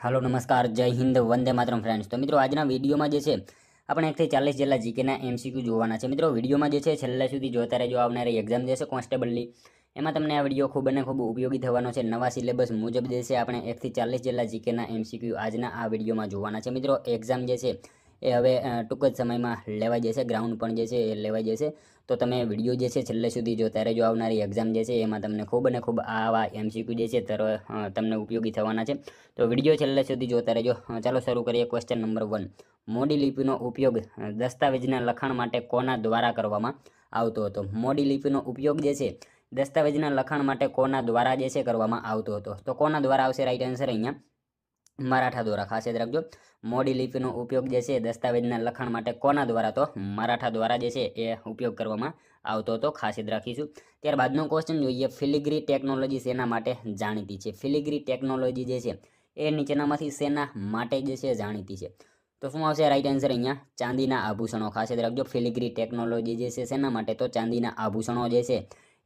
Hello नमस्कार जय Hind Vande Mataram friends. तो मित्रों आज विडियो में આપણે 1 થી 40 જેટલા જીકેના એમસીક્યુ જોવાના છે। મિત્રો વિડીયોમાં છેલ્લે સુધી જોતા રહેજો। આવનારી એક્ઝામ કોન્સ્ટેબલની એમાં તમને આ વિડીયો ખૂબ અને ખૂબ ઉપયોગી થવાનો છે। નવા સિલેબસ મુજબ આપણે 1 થી 40 જેટલા જીકેના એમસીક્યુ આજના આ વિડીયોમાં જોવાના છે। મિત્રો એક્ઝામ એ હવે ટૂંક જ સમયમાં લેવાઈ જશે, ગ્રાઉન્ડ પણ એ લેવાઈ જશે। તો તમે વિડીયો છેલ્લે સુધી જોતા રહેજો। આવનારી એક્ઝામ એમાં તમને ખૂબ અને ખૂબ આવા એમસીક્યુ તમને ઉપયોગી થવાના છે। તો વિડીયો છેલ્લે સુધી જોતા રહેજો। ચાલો શરૂ કરીએ। ક્વેશ્ચન નંબર 1, મોડી લિપિનો ઉપયોગ દસ્તાવેજના લખાણ માટે કોના દ્વારા કરવામાં આવતો હતો? મોડી લિપિનો ઉપયોગ દસ્તાવેજના લખાણ માટે કોના દ્વારા કરવામાં આવતો હતો? તો કોના દ્વારા આવશે? રાઈટ આન્સર અહીંયા મરાઠા દ્વારા। ખાસ યાદ રાખજો, મોડી લિપિનો ઉપયોગ દસ્તાવેજના લખાણ માટે કોના દ્વારા? તો મરાઠા દ્વારા એ ઉપયોગ કરવામાં આવતો હતો। ખાસ યાદ રાખીશું। ત્યારબાદનો ક્વેશ્ચન જોઈએ, ફિલિગ્રી ટેકનોલોજી શેના માટે જાણીતી છે? ફિલિગ્રી ટેકનોલોજી એ નીચેનામાંથી શેના માટે જાણીતી છે? તો શું આવશે? રાઈટ આન્સર અહીંયા ચાંદીના આભૂષણો। ખાસ યાદ રાખજો, ફિલિગ્રી ટેકનોલોજી શેના માટે? તો ચાંદીના આભૂષણો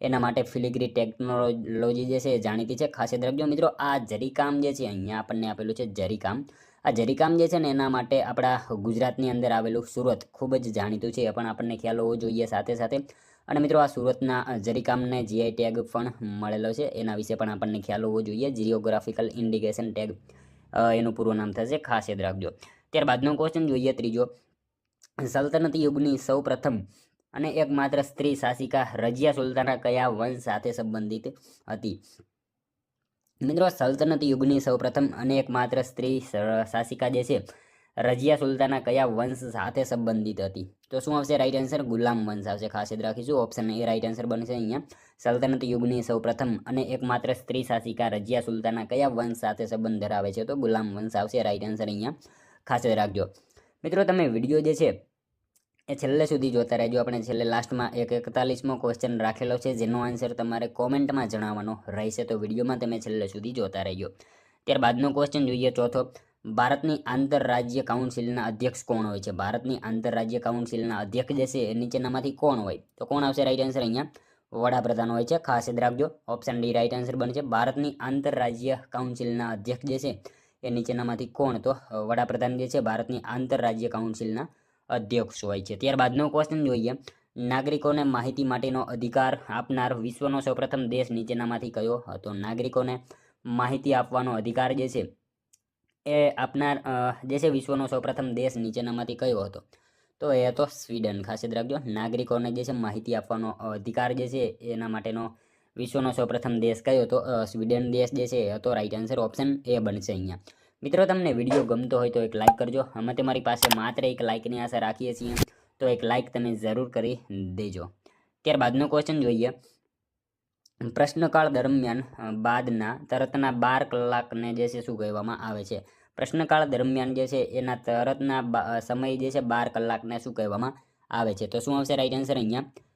એના માટે ફિલિગ્રી ટેકનોલોજી જાણીતી છે। ખાસ યાદ રાખજો મિત્રો, આ જરીકામ અહીંયા આપણને આપેલું છે જરીકામ। આ જરીકામ ને એના માટે આપણા ગુજરાતની અંદર આવેલું સુરત ખૂબ જ જાણીતું છે, એ પણ આપણને ખ્યાલ હોવો જોઈએ સાથે સાથે। અને મિત્રો આ સુરતના જરીકામને જીઆઈ ટેગ પણ મળેલો છે, એના વિશે પણ આપણને ખ્યાલ હોવો જોઈએ। જીઓગ્રાફિકલ ઇન્ડિકેશન ટેગ એનું પૂરું નામ થશે, ખાસ યાદ રાખજો। ત્યારબાદનો ક્વેશ્ચન જોઈએ ત્રીજો, સલ્તનતી યુગની સૌ પ્રથમ અને એકમાત્ર સ્ત્રી શાસિકા રજિયા સુલતાના કયા વંશ સાથે સંબંધિત હતી? મિત્રો સલ્તનતી યુગની સૌ પ્રથમ અને એકમાત્ર સ્ત્રી શાસિકા રજિયા સુલતાના કયા વંશ સાથે સંબંધિત હતી? તો શું આવશે? રાઈટ આન્સર ગુલામ વંશ આવશે। ખાસ યાદ રાખીશું, ઓપ્શન એ રાઈટ આન્સર બનશે અહીંયા। સલ્તનતી યુગની સૌ પ્રથમ અને એકમાત્ર સ્ત્રી શાસિકા રજિયા સુલતાના કયા વંશ સાથે સંબંધ ધરાવે છે? તો ગુલામ વંશ આવશે। રાઈટ આન્સર અહીંયા ખાસ યાદ રાખજો। મિત્રો તમે વિડીયો એ છેલ્લે સુધી જોતા રહેજો। આપણે છેલ્લે લાસ્ટમાં 41મો ક્વેશ્ચન રાખેલો છે, જેનો આન્સર તમારે કોમેન્ટમાં જણાવવાનો રહેશે। તો વિડીયોમાં તમે છેલ્લે સુધી જોતા રહેજો। ત્યારબાદનો ક્વેશ્ચન જોઈએ ચોથો, ભારતની આંતરરાજ્ય કાઉન્સિલના અધ્યક્ષ કોણ હોય છે? ભારતની આંતરરાજ્ય કાઉન્સિલના અધ્યક્ષ એ નીચેનામાંથી કોણ હોય? તો કોણ આવશે? રાઈટ આન્સર અહીંયા વડાપ્રધાન હોય છે। ખાસ યાદ રાખજો, ઓપ્શન ડી રાઈટ આન્સર બનશે। ભારતની આંતરરાજ્ય કાઉન્સિલના અધ્યક્ષ એ નીચેનામાંથી કોણ? તો વડાપ્રધાન ભારતની આંતરરાજ્ય કાઉન્સિલના અધ્યક્ષ હોય છે। ત્યારબાદનો ક્વેશ્ચન જોઈએ, નાગરિકોને માહિતી માટેનો અધિકાર આપનાર વિશ્વનો સૌપ્રથમ દેશ નીચેનામાંથી કયો હતો? નાગરિકોને માહિતી આપવાનો અધિકાર એ આપનાર વિશ્વનો સૌપ્રથમ દેશ નીચેનામાંથી કયો હતો? તો એ હતો સ્વીડન। ખાસ યાદ રાખજો, નાગરિકોને માહિતી આપવાનો અધિકાર એના માટેનો વિશ્વનો સૌપ્રથમ દેશ કયો હતો? સ્વીડન દેશ એ હતો। રાઈટ આન્સર ઓપ્શન એ બનશે અહીંયા। મિત્રો તમને વિડીયો ગમતો હોય તો એક લાઇક કરજો। અમે તમારી પાસે માત્ર એક લાઇકની આશા રાખીએ છીએ, તો એક લાઇક તમે જરૂર કરી દેજો। ત્યારબાદનો ક્વેશ્ચન જોઈએ, પ્રશ્નકાળ દરમિયાન બાદના તરતના 12 કલાકને શું કહેવામાં આવે છે? પ્રશ્નકાળ દરમિયાન એના તરતના સમય 12 કલાકને શું કહેવામાં આવે છે? તો શું આવશે? રાઈટ આન્સર અહીંયા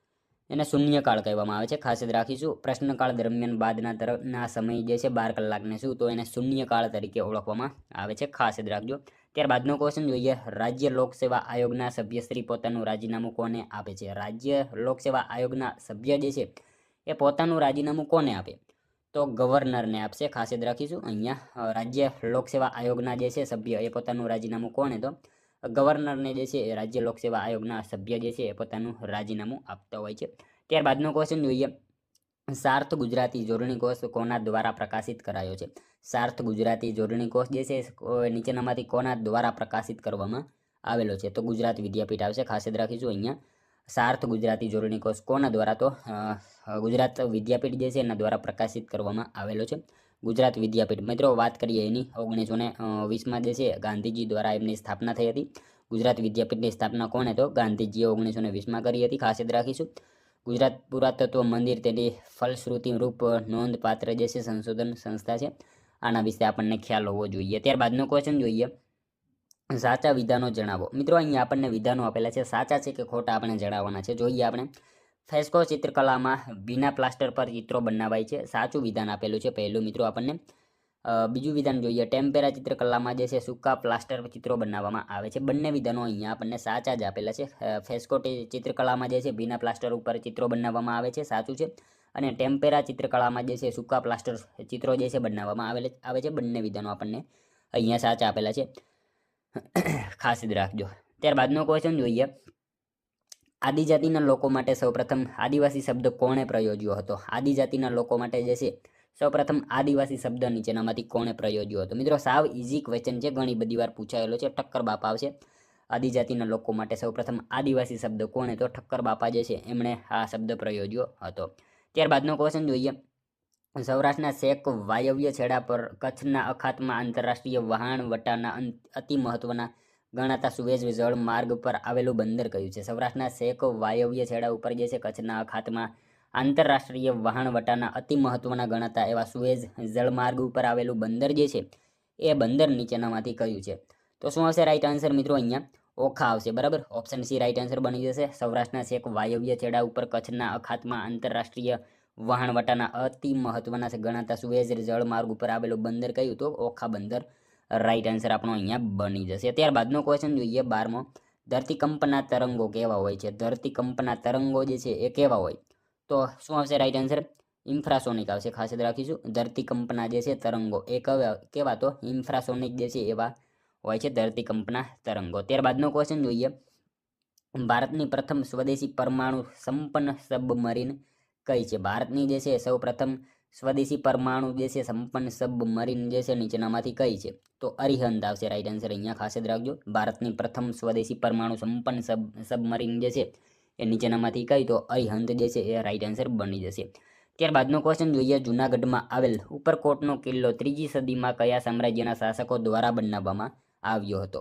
એને શૂન્યકાળ કહેવામાં આવે છે। ખાસ યાદ રાખીશું, પ્રશ્નકાળ દરમિયાન બાદના તરતના સમય 12 કલાકને શું? તો એને શૂન્યકાળ તરીકે ઓળખવામાં આવે છે। ખાસ યાદ રાખજો। ત્યારબાદનો ક્વેશ્ચન જોઈએ, રાજ્ય લોકસેવા આયોગના સભ્યશ્રી પોતાનું રાજીનામું કોને આપે છે? રાજ્ય લોકસેવા આયોગના સભ્ય એ પોતાનું રાજીનામું કોને આપે? તો ગવર્નરને આપશે। ખાસ યાદ રાખીશું, અહીંયા રાજ્ય લોકસેવા આયોગના સભ્ય એ પોતાનું રાજીનામું કોને? તો ગવર્નરને રાજ્ય લોકસેવા આયોગના સભ્ય એ પોતાનું રાજીનામું આપતા હોય છે। ત્યારબાદનો ક્વેશ્ચન જોઈએ, સાર્થ ગુજરાતી જોડણી કોષ કોના દ્વારા પ્રકાશિત કરાયો છે? સાર્થ ગુજરાતી જોડણી કોષ નીચેનામાંથી કોના દ્વારા પ્રકાશિત કરવામાં આવેલો છે? તો ગુજરાત વિદ્યાપીઠ આવશે। ખાસ યાદ રાખીશું, અહીંયા સાર્થ ગુજરાતી જોડણી કોષ કોના દ્વારા? તો ગુજરાત વિદ્યાપીઠ એના દ્વારા પ્રકાશિત કરવામાં આવેલો છે, ગુજરાત વિદ્યાપીઠ। મિત્રો વાત કરીએ એની 1920માં ગાંધીજી દ્વારા એમની સ્થાપના થઈ હતી। ગુજરાત વિદ્યાપીઠની સ્થાપના કોણે? તો ગાંધીજીએ 1920માં કરી હતી। ખાસ યાદ રાખીશું, ગુજરાત પુરાતત્વ મંદિર તેની ફલશ્રુતિ રૂપ નોંધપાત્ર સંશોધન સંસ્થા છે, આના વિશે આપણને ખ્યાલ હોવો જોઈએ। ત્યારબાદનો ક્વેશ્ચન જોઈએ, સાચા વિધાનો જણાવો। મિત્રો અહીંયા આપણને વિધાનો આપેલા છે, સાચા છે કે ખોટા આપણે જણાવવાના છે। જોઈએ આપણે, ફ્રેસ્કો ચિત્રકલામાં ભીના પ્લાસ્ટર પર ચિત્રો બનાવાય છે, સાચું વિધાન આપેલું છે પહેલું મિત્રો આપણને। બીજું વિધાન જોઈએ, ટેમ્પેરા ચિત્રકલામાં સૂકા પ્લાસ્ટર પર ચિત્રો બનાવવામાં આવે છે। બંને વિધાનો અહીંયા આપણને સાચા જ આપેલા છે। ફ્રેસ્કો ચિત્રકલામાં ભીના પ્લાસ્ટર ઉપર ચિત્રો બનાવવામાં આવે છે, સાચું છે। અને ટેમ્પેરા ચિત્રકળામાં સૂકા પ્લાસ્ટર ચિત્રો બનાવવામાં આવે છે, બંને વિધાનો આપણને અહીંયા સાચા આપેલા છે, ખાસ યાદ રાખજો. ત્યારબાદનો ક્વેશ્ચન જોઈએ. આદિજાતિના લોકો માટે સૌપ્રથમ આદિવાસી શબ્દ કોણે પ્રયોજ્યો હતો? આદિજાતિના લોકો માટે જે છે સૌપ્રથમ આદિવાસી શબ્દ નીચેનામાંથી કોણે પ્રયોજ્યો હતો? મિત્રો સાવ ઇઝી ક્વેશ્ચન છે, ઘણી બધી વાર પૂછાયેલો છે, ટક્કર બાપા આવશે. આદિજાતિના લોકો માટે સૌપ્રથમ આદિવાસી શબ્દ કોણે? તો ઠક્કર બાપા જે છે એમણે આ શબ્દ પ્રયોજ્યો હતો. ત્યારબાદનો ક્વેશ્ચન જોઈએ. સૌરાષ્ટ્રના શેક વાયવ્ય છેડા પર કચ્છના અખાતમાં આંતરરાષ્ટ્રીય વહાણવટાના અતિ મહત્વના ગણાતા સુએઝ જળ માર્ગ પર આવેલું બંદર કયું છે? સૌરાષ્ટ્રના શેક વાયવ્ય છેડા ઉપર જે છે કચ્છના અખાતમાં આંતરરાષ્ટ્રીય વહાણવટાના અતિ મહત્વના ગણાતા એવા સુએઝ જળમાર્ગ ઉપર આવેલું બંદર જે છે એ બંદર નીચેનામાંથી કયું છે? તો શું આવશે રાઈટ આન્સર મિત્રો? અહીંયા ઓખા આવશે, બરાબર. ઓપ્શન સી રાઈટ આન્સર બની જશે. સૌરાષ્ટ્રના શેક વાયવ્ય છેડા ઉપર કચ્છના અખાતમાં આંતરરાષ્ટ્રીય વહાણવટાના અતિ મહત્વના ગણાતા સુએઝ જળમાર્ગ ઉપર આવેલું બંદર કયું? તો ઓખા બંદર રાઈટ આન્સર આપણો અહીંયા બની જશે. ત્યારબાદનો ક્વેશ્ચન જોઈએ 12મો. ધરતીકંપના તરંગો કેવા હોય છે? ધરતીકંપના તરંગો જે છે એ કેવા હોય? તો શું આવશે રાઈટ આન્સર? ઇન્ફ્રાસોનિક આવશે, ખાસ યાદ રાખીશું. ધરતીકંપના જે છે તરંગો એ કેવા? તો ઇન્ફ્રાસોનિક જે છે એવા હોય છે ધરતીકંપના તરંગો. ત્યારબાદનો ક્વેશ્ચન જોઈએ. ભારતની પ્રથમ સ્વદેશી પરમાણુ સંપન્ન સબમરીન કઈ છે? ભારતની જે છે સૌ પ્રથમ સ્વદેશી પરમાણુ જે છે સંપન્ન સબમરીન જે છે નીચેનામાંથી કઈ છે? તો અરિહંત આવશે રાઈટ આન્સર, અહીંયા ખાસ યાદ રાખજો. ભારતની પ્રથમ સ્વદેશી પરમાણુ સંપન્ન સબમરીન જે છે એ નીચેનામાંથી કઈ? તો અરિહંત જે છે એ રાઈટ આન્સર બની જશે. ત્યારબાદનો ક્વેશ્ચન જોઈએ. જૂનાગઢમાં આવેલ ઉપરકોટનો કિલ્લો 3જી સદીમાં કયા સામ્રાજ્યના શાસકો દ્વારા બનાવવામાં આવ્યો હતો?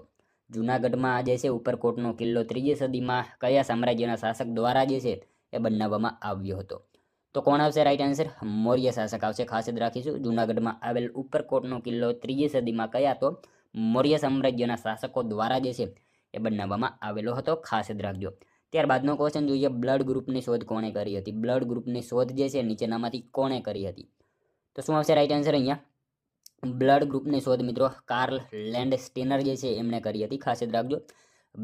જૂનાગઢમાં જે છે ઉપરકોટનો કિલ્લો 3જી સદીમાં કયા સામ્રાજ્યના શાસક દ્વારા જે છે એ બનાવવામાં આવ્યો હતો? તો કોણ આવશે રાઈટ આન્સર? મૌર્ય શાસક આવશે, ખાસ યાદ રાખીશું. જૂનાગઢમાં આવેલ ઉપરકોટનો કિલ્લો 3જી સદીમાં કયા? તો મૌર્ય સામ્રાજ્યના શાસકો દ્વારા જે છે એ બનાવવામાં આવેલો હતો, ખાસ યાદ રાખજો. ત્યારબાદનો ક્વેશ્ચન જોઈએ. બ્લડ ગ્રુપની શોધ કોણે કરી હતી? બ્લડ ગ્રુપની શોધ જે છે નીચેનામાંથી કોણે કરી હતી? તો શું આવશે રાઈટ આન્સર? અહીંયા બ્લડ ગ્રુપની શોધ મિત્રો કાર્લ લેન્ડસ્ટીનર જે છે એમણે કરી હતી, ખાસ યાદ રાખજો.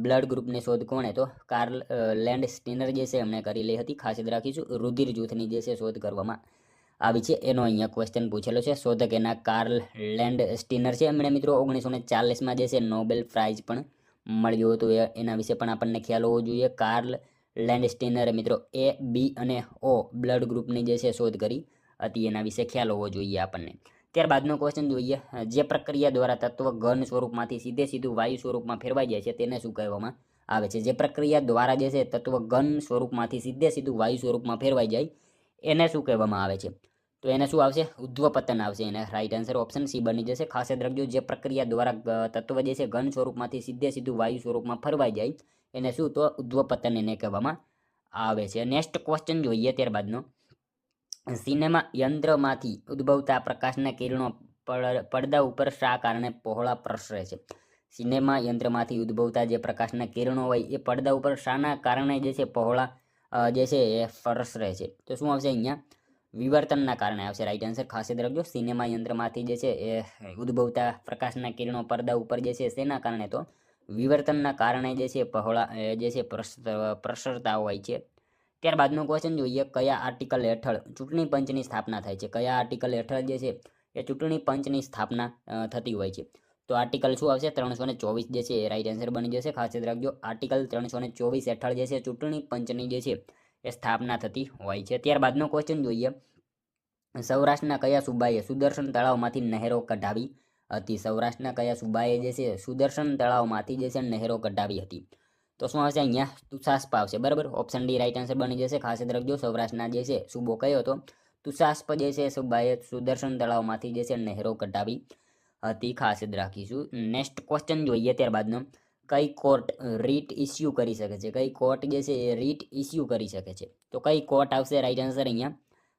બ્લડ ગ્રુપની શોધ કોણે? તો કાર્લ લેન્ડસ્ટીનર જે છે એમણે કરેલી હતી, ખાસ યાદ રાખીશું. રુધિર જૂથની જે છે શોધ કરવામાં આવી છે એનો અહીંયા ક્વેશ્ચન પૂછેલો છે. શોધક એના કાર્લ લેન્ડસ્ટીનર છે. એમણે મિત્રો 1940માં જે છે નોબેલ પ્રાઇઝ પણ મળ્યું હતું, એના વિશે પણ આપણને ખ્યાલ હોવો જોઈએ. કાર્લ લેન્ડસ્ટીનરે મિત્રો A, B અને O બ્લડ ગ્રુપની જે છે શોધ કરી હતી, એના વિશે ખ્યાલ હોવો જોઈએ આપણને. ત્યારબાદનો ક્વેશ્ચન જોઈએ. જે પ્રક્રિયા દ્વારા તત્વ ઘન સ્વરૂપમાંથી સીધું વાયુ સ્વરૂપમાં ફેરવાઈ જાય છે તેને શું કહેવામાં આવે છે? જે પ્રક્રિયા દ્વારા જે છે તત્વ ઘન સ્વરૂપમાંથી સીધું વાયુ સ્વરૂપમાં ફેરવાઈ જાય એને શું કહેવામાં આવે છે? તો એને શું આવશે? ઉદ્ધ્વપતન આવશે. એને રાઈટ આન્સર ઓપ્શન સી બની જશે, ખાસ યાદ રાખજો. જે પ્રક્રિયા દ્વારા તત્વ જે છે ઘન સ્વરૂપમાંથી સીધું વાયુ સ્વરૂપમાં ફેરવાઈ જાય એને શું? તો ઉદ્ધ્વપતન એને કહેવામાં આવે છે. નેક્સ્ટ ક્વેશ્ચન જોઈએ ત્યારબાદનો. સિનેમા યંત્રમાંથી ઉદ્ભવતા પ્રકાશના કિરણો પડદા ઉપર શા કારણે પહોળા પ્રસરે છે? સિનેમા યંત્રમાંથી ઉદ્ભવતા જે પ્રકાશના કિરણો હોય એ પડદા ઉપર શાના કારણે જે છે પહોળા જે છે એ પ્રસરે છે? તો શું આવશે અહીંયા? વિવર્તનના કારણે આવશે રાઈટ આન્સર, ખાસ યાદ રાખજો. સિનેમા યંત્રમાંથી જે છે એ ઉદ્ભવતા પ્રકાશના કિરણો પડદા ઉપર જે છે શેના કારણે? તો વિવર્તનના કારણે જે છે પહોળા જે છે પ્રસરતા હોય છે. ત્યારબાદનો ક્વેશ્ચન જોઈએ. કયા આર્ટિકલ હેઠળ ચૂંટણી પંચની સ્થાપના થાય છે? કયા આર્ટિકલ હેઠળ જે છે એ ચૂંટણી પંચની સ્થાપના થતી હોય છે? તો આર્ટિકલ શું આવશે? 324 જે છે એ રાઈટ આન્સર બની જશે, ખાસ યાદ રાખજો. આર્ટિકલ 324 હેઠળ જે છે ચૂંટણી પંચની જે છે એ સ્થાપના થતી હોય છે. ત્યારબાદનો ક્વેશ્ચન જોઈએ. સૌરાષ્ટ્રના કયા સૂબાએ સુદર્શન તળાવમાંથી નહેરો કઢાવી હતી? સૌરાષ્ટ્રના કયા સૂબાએ જે છે સુદર્શન તળાવમાંથી જે છે નહેરો કઢાવી હતી? તો શું આવશે અહીંયા? તુષાસ્પ આવશે, બરાબર. ઓપ્શન ડી રાઈટ આન્સર બની જશે, ખાસ યાદ રાખજો. સૌરાષ્ટ્રના જે છે સૂબો કયો હતો? તુષાસ્પ જે છે સૂબાએ સુદર્શન તળાવમાંથી જે છે નહેરો કઢાવી હતી, ખાસ યાદ રાખીશું. નેક્સ્ટ ક્વેશ્ચન જોઈએ ત્યારબાદનો. કઈ કોર્ટ રીટ ઇસ્યુ કરી શકે છે? કઈ કોર્ટ જે છે એ રીટ ઇસ્યુ કરી શકે છે? તો કઈ કોર્ટ આવશે રાઈટ આન્સર? અહીંયા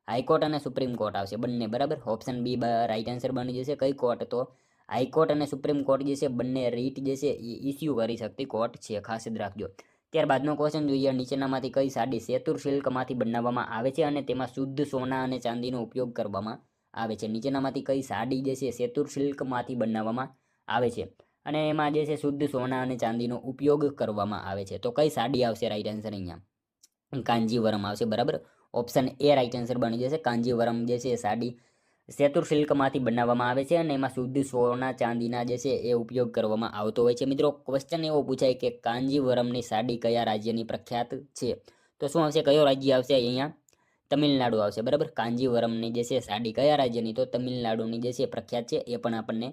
હાઈકોર્ટ અને સુપ્રીમ કોર્ટ આવશે, બંને, બરાબર. ઓપ્શન બી રાઈટ આન્સર બની જશે. કઈ કોર્ટ? તો હાઈકોર્ટ અને સુપ્રીમ કોર્ટ જે છે બંને રીટ જે છે એ ઇસ્યુ કરી શકતી કોર્ટ છે, ખાસ યાદ રાખજો. ત્યારબાદનો ક્વેશ્ચન જોઈએ. નીચેનામાંથી કઈ સાડી સેતુર સિલ્કમાંથી બનાવવામાં આવે છે અને તેમાં શુદ્ધ સોના અને ચાંદીનો ઉપયોગ કરવામાં આવે છે? નીચેનામાંથી કઈ સાડી જે છે સેતુર સિલ્કમાંથી બનાવવામાં આવે છે અને એમાં જે છે શુદ્ધ સોના અને ચાંદીનો ઉપયોગ કરવામાં આવે છે? તો કઈ સાડી આવશે રાઈટ આન્સર? અહીંયા કાંજીવરમ આવશે, બરાબર. ઓપ્શન એ રાઈટ આન્સર બની જશે. કાંજીવરમ જે છે સાડી સેતુર સિલ્કમાંથી બનાવવામાં આવે છે અને એમાં શુદ્ધ સોના ચાંદીના જે છે એ ઉપયોગ કરવામાં આવતો હોય છે. મિત્રો ક્વેશ્ચન એવો પૂછાય કે કાંજીવરમની સાડી કયા રાજ્યની પ્રખ્યાત છે? તો શું આવશે? કયો રાજ્ય આવશે? અહીંયા તમિલનાડુ આવશે. બરાબર, કાંજીવરમની જે છે સાડી કયા રાજ્યની? તો તમિલનાડુની જે છે પ્રખ્યાત છે. એ પણ આપણને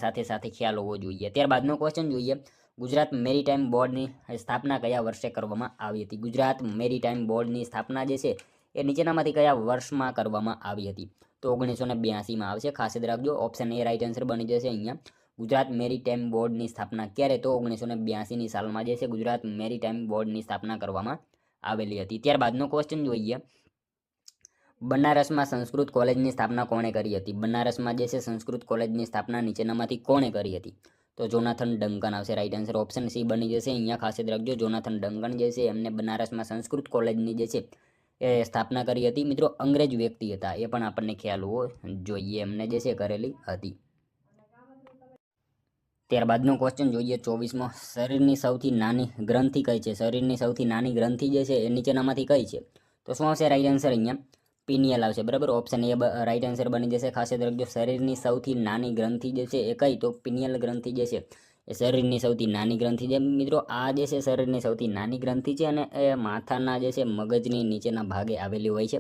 સાથે સાથે ખ્યાલ હોવો જોઈએ. ત્યારબાદનો ક્વેશ્ચન જોઈએ, ગુજરાત મેરીટાઈમ બોર્ડની સ્થાપના કયા વર્ષે કરવામાં આવી હતી? ગુજરાત મેરીટાઈમ બોર્ડની સ્થાપના જે છે એ નીચેનામાંથી કયા વર્ષમાં કરવામાં આવી હતી? તો 1982માં આવશે. ખાસ યાદ રાખજો, ઓપ્શન એ રાઈટ આન્સર બની જશે અહીંયા. ગુજરાત મેરીટાઈમ બોર્ડની સ્થાપના ક્યારે? તો 1982ની સાલમાં જે છે ગુજરાત મેરીટાઈમ બોર્ડની સ્થાપના કરવામાં આવેલી હતી. ત્યારબાદનો ક્વેશ્ચન જોઈએ, બનારસમાં સંસ્કૃત કોલેજની સ્થાપના કોણે કરી હતી? બનારસમાં જે છે સંસ્કૃત કોલેજની સ્થાપના નીચેનામાંથી કોણે કરી હતી? તો જોનાથન ડંકન આવશે. રાઈટ આન્સર ઓપ્શન સી બની જશે અહીંયા. ખાસ યાદ રાખજો, જોનાથન ડંકન જે છે એમને બનારસમાં સંસ્કૃત કોલેજની જે છે એ સ્થાપના કરી હતી. મિત્રો અંગ્રેજ વ્યક્તિ હતા, એ પણ આપણને ખ્યાલ હોવો જોઈએ, એમને જે છે કરેલી હતી. ત્યારબાદનો ક્વેશ્ચન જોઈએ 24મો, શરીરની સૌથી નાની ગ્રંથિ કઈ છે? શરીરની સૌથી નાની ગ્રંથિ જે છે એ નીચેનામાંથી કઈ છે? તો શું આવશે રાઈટ આન્સર? અહીંયા પિનિયલ આવશે. બરાબર, ઓપ્શન એ રાઈટ આન્સર બની જશે. ખાસ યાદ રાખજો, શરીરની સૌથી નાની ગ્રંથિ જે છે એ કઈ? તો પિનિયલ ગ્રંથિ જે છે એ શરીરની સૌથી નાની ગ્રંથિ છે. મિત્રો આ જે છે શરીરની સૌથી નાની ગ્રંથિ છે અને એ માથાના જે છે મગજની નીચેના ભાગે આવેલી હોય છે.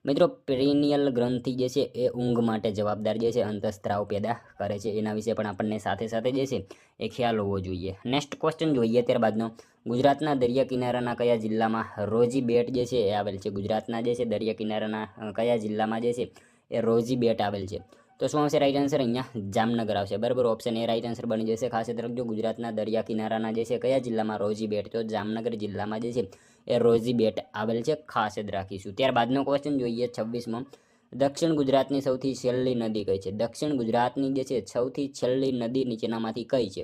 મિત્રો પિનિયલ ગ્રંથિ જે છે એ ઊંઘ માટે જવાબદાર જે છે અંતઃસ્ત્રાવ પેદા કરે છે. એના વિશે પણ આપણને સાથે સાથે જે છે એ ખ્યાલ હોવો જોઈએ. નેક્સ્ટ ક્વેશ્ચન જોઈએ ત્યારબાદનો, ગુજરાતના દરિયા કિનારાના કયા જિલ્લામાં રોઝી બેટ જે છે એ આવેલ છે? ગુજરાતના જે છે દરિયા કિનારાના કયા જિલ્લામાં જે છે એ રોઝી બેટ આવેલ છે? તો શું આવશે રાઈટ આન્સર? અહીંયા જામનગર આવશે. બરાબર, ઓપ્શન એ રાઈટ આન્સર બની જશે. ખાસ યાદ રાખજો, ગુજરાતના દરિયા કિનારાના જે છે કયા જિલ્લામાં રોઝી બેટ? તો જામનગર જિલ્લામાં જે છે એ રોઝી બેટ આવેલ છે. ખાસ યાદ રાખીશું. ત્યારબાદનો ક્વેશ્ચન જોઈએ 26મો, દક્ષિણ ગુજરાતની સૌથી છેલ્લી નદી કઈ છે? દક્ષિણ ગુજરાતની જે છે સૌથી છેલ્લી નદી નીચેનામાંથી કઈ છે?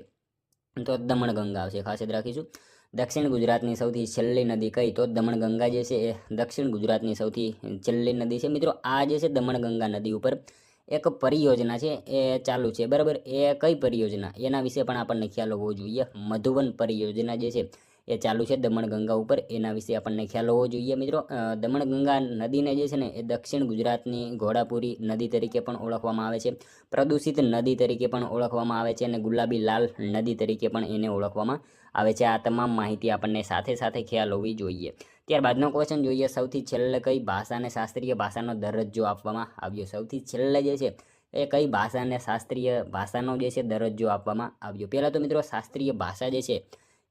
તો દમણગંગા આવશે. ખાસ યાદ રાખીશું, દક્ષિણ ગુજરાતની સૌથી છેલ્લી નદી કઈ? તો દમણગંગા જે છે એ દક્ષિણ ગુજરાતની સૌથી છેલ્લી નદી છે. મિત્રો આ જે છે દમણગંગા નદી ઉપર એક પરિયોજના છે એ ચાલુ છે. બરાબર, એ કઈ પરિયોજના? એના વિશે પણ આપણને ખ્યાલ હોવો જોઈએ. મધુવન પરિયોજના જે છે એ ચાલુ છે દમણગંગા ઉપર, એના વિશે આપણને ખ્યાલ હોવો જોઈએ. મિત્રો દમણગંગા નદીને જે છે ને એ દક્ષિણ ગુજરાતની ઘોડાપુરી નદી તરીકે પણ ઓળખવામાં આવે છે, પ્રદૂષિત નદી તરીકે પણ ઓળખવામાં આવે છે અને ગુલાબી લાલ નદી તરીકે પણ એને ઓળખવામાં આવે છે. આ તમામ માહિતી આપણને સાથે સાથે ખ્યાલ હોવી જોઈએ. ત્યારબાદનો ક્વેશ્ચન જોઈએ, સૌથી છેલ્લે કઈ ભાષાને શાસ્ત્રીય ભાષાનો દરજ્જો આપવામાં આવ્યો? સૌથી છેલ્લે જે છે એ કઈ ભાષાને શાસ્ત્રીય ભાષાનો જે છે દરજ્જો આપવામાં આવ્યો? પહેલાં તો મિત્રો શાસ્ત્રીય ભાષા જે છે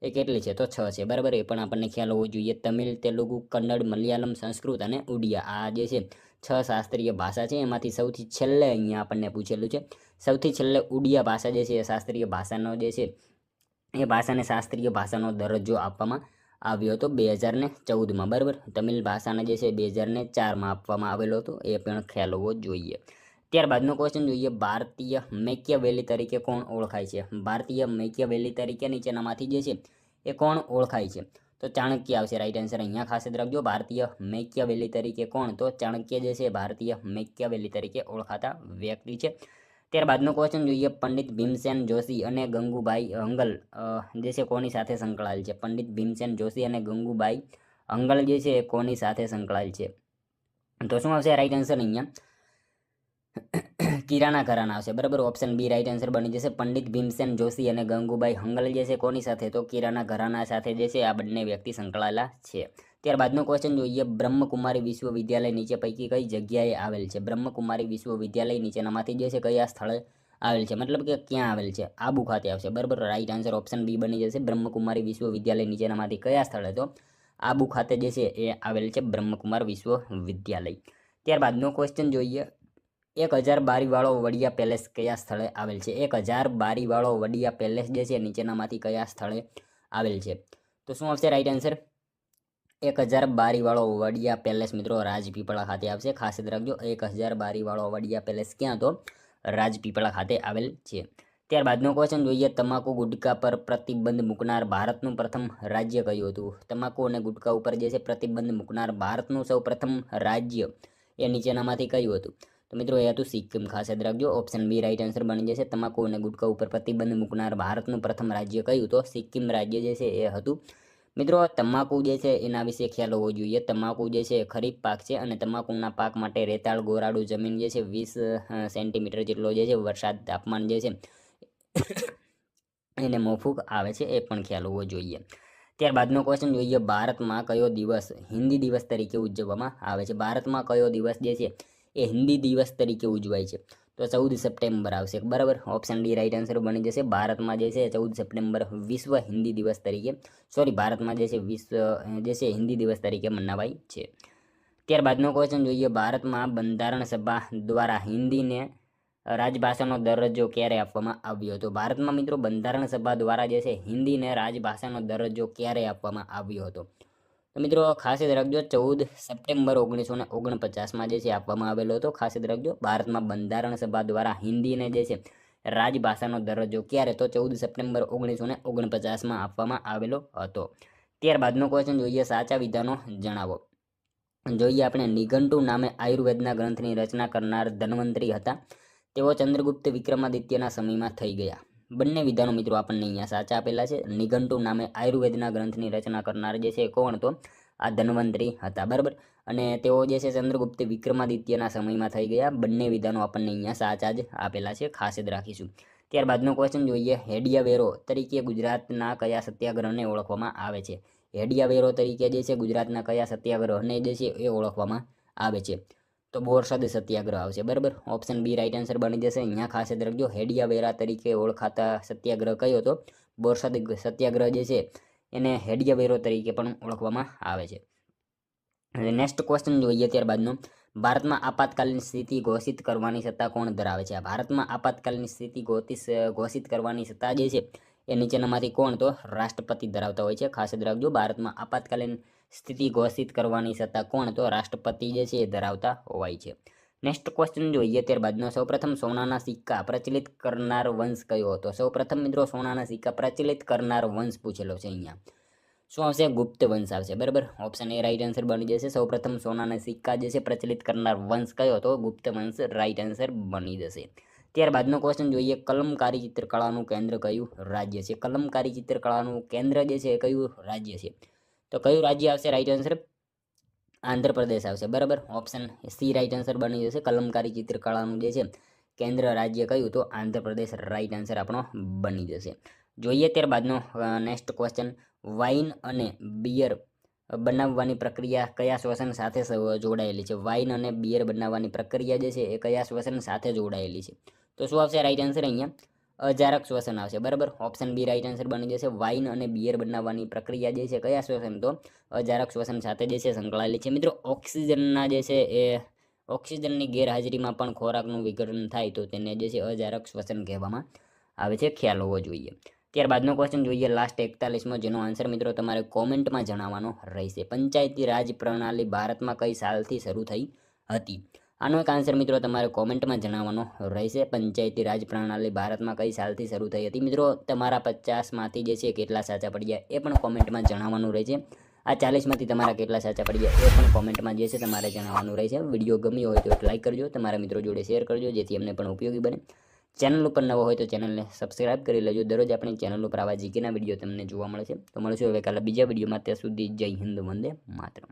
એ કેટલી છે? તો 6 છે. બરાબર, એ પણ આપણને ખ્યાલ હોવો જોઈએ. તમિલ, તેલુગુ, કન્નડ, મલયાલમ, સંસ્કૃત અને ઉડિયા, આ જે છે 6 શાસ્ત્રીય ભાષા છે. એમાંથી સૌથી છેલ્લે અહીંયા આપણને પૂછેલું છે, સૌથી છેલ્લે ઉડિયા ભાષા જે છે એ શાસ્ત્રીય ભાષાનો જે છે એ ભાષાને શાસ્ત્રીય ભાષાનો દરજ્જો આપવામાં આવ્યો હતો 2014માં. બરાબર, તમિલ ભાષાને જે છે 2004માં આપવામાં આવેલો હતો, એ પણ ખ્યાલ હોવો જોઈએ. ત્યારબાદનો ક્વેશ્ચન જોઈએ, ભારતીય મેકિયાવેલી તરીકે કોણ ઓળખાય છે? ભારતીય મેકિયાવેલી તરીકે નીચેનામાંથી જે છે એ કોણ ઓળખાય છે? તો ચાણક્ય આવશે. રાઈટ આન્સર અહીંયા ખાસ યાદ રાખજો, ભારતીય મેકિયાવેલી તરીકે કોણ? તો ચાણક્ય જે છે ભારતીય મેકિયાવેલી તરીકે ઓળખાતા વ્યક્તિ છે. ત્યારબાદનો ક્વેશ્ચન જોઈએ, પંડિત ભીમસેન જોશી અને ગંગુબાઈ હંગલ જે છે કોની સાથે સંકળાયેલ છે? પંડિત ભીમસેન જોશી અને ગંગુબાઈ હંગલ જે છે કોની સાથે સંકળાયેલ છે? તો શું આવશે રાઈટ આન્સર? અહીંયા કિરાના ઘરાના આવશે. બરાબર, ઓપ્શન બી રાઈટ આન્સર બની જશે. પંડિત ભીમસેન જોશી અને ગંગુબાઈ હંગલ જે છે કોની સાથે? તો કિરાના ઘરાના સાથે જે છે આ બંને વ્યક્તિ સંકળાયેલા છે. ત્યારબાદનો ક્વેશ્ચન જોઈએ, બ્રહ્મકુમારી વિશ્વવિદ્યાલય નીચે પૈકી કઈ જગ્યાએ આવેલ છે? બ્રહ્મકુમારી વિશ્વવિદ્યાલય નીચેનામાંથી જે છે કયા સ્થળે આવેલ છે? મતલબ કે ક્યાં આવેલ છે? આબુ ખાતે આવશે. બરાબર, રાઈટ આન્સર ઓપ્શન બી બની જશે. બ્રહ્મકુમારી વિશ્વવિદ્યાલય નીચેનામાંથી કયા સ્થળે? તો આબુ ખાતે જે છે એ આવેલ છે બ્રહ્મકુમાર વિશ્વવિદ્યાલય. ત્યારબાદનો ક્વેશ્ચન જોઈએ, 1000 બારીવાળો વડિયા પેલેસ કયા સ્થળે આવેલ છે? 1000 બારીવાળો વડિયા પેલેસ જે છે નીચેનામાંથી કયા સ્થળે આવેલ છે? તો શું આવશે રાઈટ આન્સર? 1000 બારીવાળો વડિયા પેલેસ મિત્રો રાજપીપળા ખાતે આવશે. ખાસ યાદ રાખજો, 1000 બારીવાળો વડિયા પેલેસ ક્યાં? તો રાજપીપળા ખાતે આવેલ છે. ત્યારબાદનો ક્વેશ્ચન જોઈએ, તમાકુ ગુટકા પર પ્રતિબંધ મૂકનાર ભારતનું પ્રથમ રાજ્ય કયું હતું? તમાકુ અને ગુટકા ઉપર જે છે પ્રતિબંધ મૂકનાર ભારતનું સૌ પ્રથમ રાજ્ય એ નીચેનામાંથી કયું હતું? તો મિત્રો એ હતું સિક્કિમ. ખાસ યાદ રાખજો, ઓપ્શન બી રાઈટ આન્સર બની જશે. તમાકુ અને ગુટકા ઉપર પ્રતિબંધ મૂકનાર ભારતનું પ્રથમ રાજ્ય કયું? તો સિક્કિમ રાજ્ય જે છે એ હતું. મિત્રો તમાકુ જે છે એના વિશે ખ્યાલ હોવો જોઈએ. તમાકુ જે છે ખરીફ પાક છે અને તમાકુના પાક માટે રેતાળ ગોરાડું જમીન જે છે 20 સેન્ટીમીટર જેટલો જે છે વરસાદ તાપમાન જે છે એને મોફૂક આવે છે, એ પણ ખ્યાલ હોવો જોઈએ. ત્યારબાદનો ક્વેશ્ચન જોઈએ, ભારતમાં કયો દિવસ હિન્દી દિવસ તરીકે ઉજવવામાં આવે છે? ભારતમાં કયો દિવસ જે છે એ હિન્દી દિવસ તરીકે ઉજવાય છે? તો 14 સપ્ટેમ્બર આવશે, બરાબર. ઓપ્શન ડી રાઈટ આન્સર બની જશે. ભારતમાં જે છે 14 સપ્ટેમ્બર વિશ્વ હિન્દી દિવસ તરીકે ભારતમાં જે છે વિશ્વ જે છે હિન્દી દિવસ તરીકે મનાવાય છે. ત્યારબાદનો ક્વેશ્ચન જોઈએ, ભારતમાં બંધારણ સભા દ્વારા હિન્દીને રાજભાષાનો દરજ્જો ક્યારે આપવામાં આવ્યો હતો? ભારતમાં મિત્રો બંધારણ સભા દ્વારા જે છે હિન્દીને રાજભાષાનો દરજ્જો ક્યારે આપવામાં આવ્યો હતો? તો મિત્રો ખાસ યાદ રાખજો, 14 સપ્ટેમ્બર 1949માં જે છે આપવામાં આવેલો હતો. ખાસ યાદ રાખજો, ભારતમાં બંધારણ સભા દ્વારા હિન્દીને જે છે રાજભાષાનો દરજ્જો ક્યારે? તો 14 સપ્ટેમ્બર 1949માં આપવામાં આવેલો હતો. ત્યારબાદનો ક્વેશ્ચન જોઈએ, સાચા વિધાનો જણાવો. જોઈએ આપણે, નિઘંટુ નામે આયુર્વેદના ગ્રંથની રચના કરનાર ધન્વંતરી હતા. તેઓ ચંદ્રગુપ્ત વિક્રમાદિત્યના સમયમાં થઈ ગયા. બંને વિધાનો મિત્રો આપણને અહીંયા સાચા આપેલા છે. નિઘંટુ નામે આયુર્વેદના ગ્રંથની રચના કરનાર જે છે કોણ? તો આ ધન્વંતરી હતા, બરાબર. અને તેઓ જે છે ચંદ્રગુપ્ત વિક્રમાદિત્યના સમયમાં થઈ ગયા. બંને વિધાનો આપણને અહીંયા સાચા જ આપેલા છે, ખાસ જ રાખીશું. ત્યારબાદનો ક્વેશ્ચન જોઈએ, હેડિયા વેરો તરીકે ગુજરાતના કયા સત્યાગ્રહને ઓળખવામાં આવે છે? હેડિયા વેરો તરીકે જે છે ગુજરાતના કયા સત્યાગ્રહને જે છે એ ઓળખવામાં આવે છે? તો બોરસદ સત્યાગ્રહ આવશે, બરાબર. ઓપ્શન બી રાઈટ આન્સર બની જશે. અહીંયા ખાસ યાદ રાખજો, હેડિયા વેરા તરીકે ઓળખાતા સત્યાગ્રહ કયો હતો? બોરસદ સત્યાગ્રહ જે છે એને હેડિયા વેરો તરીકે પણ ઓળખવામાં આવે છે. નેક્સ્ટ ક્વેશ્ચન જોઈએ ત્યારબાદનો, ભારતમાં આપાતકાલીન સ્થિતિ ઘોષિત કરવાની સત્તા કોણ ધરાવે છે? ભારતમાં આપાતકાલીન સ્થિતિ ઘોષિત કરવાની સત્તા જે છે એ નીચેનામાંથી કોણ? તો રાષ્ટ્રપતિ ધરાવતા હોય છે. ખાસ યાદ રાખજો, ભારતમાં આપાતકાલીન સ્થિતિ ઘોષિત કરવાની સત્તા કોણ? તો રાષ્ટ્રપતિ જે છે એ ધરાવતા હોય છે. નેક્સ્ટ ક્વેશ્ચન જોઈએ ત્યારબાદનો, સૌપ્રથમ સોનાના સિક્કા પ્રચલિત કરનાર વંશ કયો હતો? સૌપ્રથમ મિત્રો સોનાના સિક્કા પ્રચલિત કરનાર વંશ પૂછેલો છે અહીંયા. શું આવશે? ગુપ્ત વંશ આવશે, બરાબર. ઓપ્શન એ રાઈટ આન્સર બની જશે. સૌપ્રથમ સોનાના સિક્કા જે છે પ્રચલિત કરનાર વંશ કયો હતો? ગુપ્ત વંશ રાઈટ આન્સર બની જશે. ત્યારબાદનો ક્વેશ્ચન જોઈએ, કલમકારી ચિત્રકળાનું કેન્દ્ર કયું રાજ્ય છે? કલમકારી ચિત્રકળાનું કેન્દ્ર જે છે એ કયું રાજ્ય છે? તો કયું રાજ્ય આવશે? રાઈટ આન્સર આંધ્રપ્રદેશ આવશે, બરાબર. ઓપ્શન સી રાઈટ આન્સર બની જશે. કલમકારી ચિત્રકળાનું જે છે કેન્દ્ર રાજ્ય કયું? તો આંધ્રપ્રદેશ રાઈટ આન્સર આપણો બની જશે. જોઈએ ત્યારબાદનો નેક્સ્ટ ક્વેશ્ચન, વાઇન અને બિયર બનાવવાની પ્રક્રિયા કયા શ્વસન સાથે જોડાયેલી છે? વાઇન અને બિયર બનાવવાની પ્રક્રિયા જે છે એ કયા શ્વસન સાથે જોડાયેલી છે? તો શું આવશે રાઈટ આન્સર અહીંયા? અજારક શ્વસન આવશે, બરાબર. ઓપ્શન બી રાઈટ આન્સર બની જશે. વાઇન અને બિયર બનાવવાની પ્રક્રિયા જે છે કયા શ્વસન? તો અજારક શ્વસન સાથે જે છે સંકળાયેલી છે. મિત્રો ઓક્સિજનના જે છે એ ઓક્સિજનની ગેરહાજરીમાં પણ ખોરાકનું વિઘટન થાય તો તેને જે છે અજારક શ્વસન કહેવામાં આવે છે, ખ્યાલ હોવો જોઈએ. ત્યારબાદનો ક્વેશ્ચન જોઈએ, લાસ્ટ 41મો, જેનો આન્સર મિત્રો તમારે કોમેન્ટમાં જણાવવાનો રહેશે. પંચાયતી રાજ પ્રણાલી ભારતમાં કઈ સાલથી શરૂ થઈ હતી? આનો એક આન્સર મિત્રો તમારે કોમેન્ટમાં જણાવવાનો રહેશે. પંચાયતી રાજ પ્રણાલી ભારતમાં કઈ સાલથી શરૂ થઈ હતી? મિત્રો તમારા 50માંથી જે છે કેટલા સાચા પડ્યા એ પણ કોમેન્ટમાં જણાવવાનું રહેશે. આ 40માંથી તમારા કેટલા સાચા પડ્યા એ પણ કોમેન્ટમાં જે છે તમારે જણાવવાનું રહેશે. વિડીયો ગમ્યો હોય તો એક લાઇક કરજો, તમારા મિત્રો જોડે શેર કરજો, જેથી એમને પણ ઉપયોગી બને. ચેનલ ઉપર નવો હોય તો ચેનલને સબસ્ક્રાઇબ કરી લેજો. દરરોજ આપણી ચેનલ ઉપર આવા જીકેના વિડીયો તમને જોવા મળે છે. તો મળશું હવે કાલે બીજા વિડીયોમાં. ત્યાં સુધી જય હિન્દ, વંદે માતરમ.